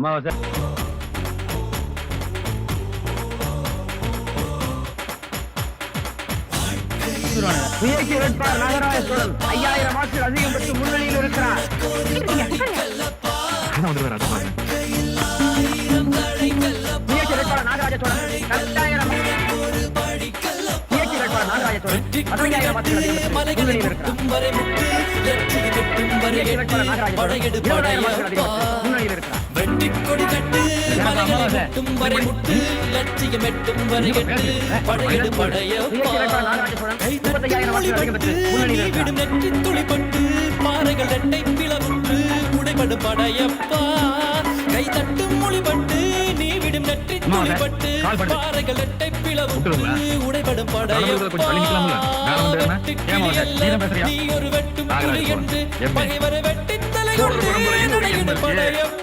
அமாவாசை சுயேட்சை வேட்பாளர் நாகராஜ சோழன் 5000 வாக்குகள் அதிகம் பெற்று முன்னணியில் இருக்கிறார். சுயேட்சை வேட்பாளர் நாகராஜ சோழன் 10,000 சுயேட்சை வேட்பாளர் நாகராஜ சோழன் 15,000 வாக்குகள் அதிகம் பெற்று முன்னணியில் இருக்கிறார். சுயேட்சை வேட்பாளர் நாகராஜ சோழன் 20,000 வாக்குகள் அதிகம் பெற்று முன்னணியில் இருக்கிறார். வெட்டிக்கொடி கட்டு மலைகளை வெட்டும் வரை முட்டு லட்சியம் எட்டும் வரை எட்டு படையெடு படையப்பா கை தட்டி ஒளிபட்டு நீவிடும் நெற்றி துளிப்பட்டு பாறைகள் ரெட்டை பிளவுற்று உடைபடும் படையப்பா கை தட்டும் ஒளிபட்டு நீவிடும் நெற்றி துளிப்பட்டு பாறைகள் ரெட்டை பிளவுற்று உடைபடும் படையப்பா நீ ஒரு வெட்டும் புலி என்று பகைவரை வெட்டி தலைகொண்டு படையப்பா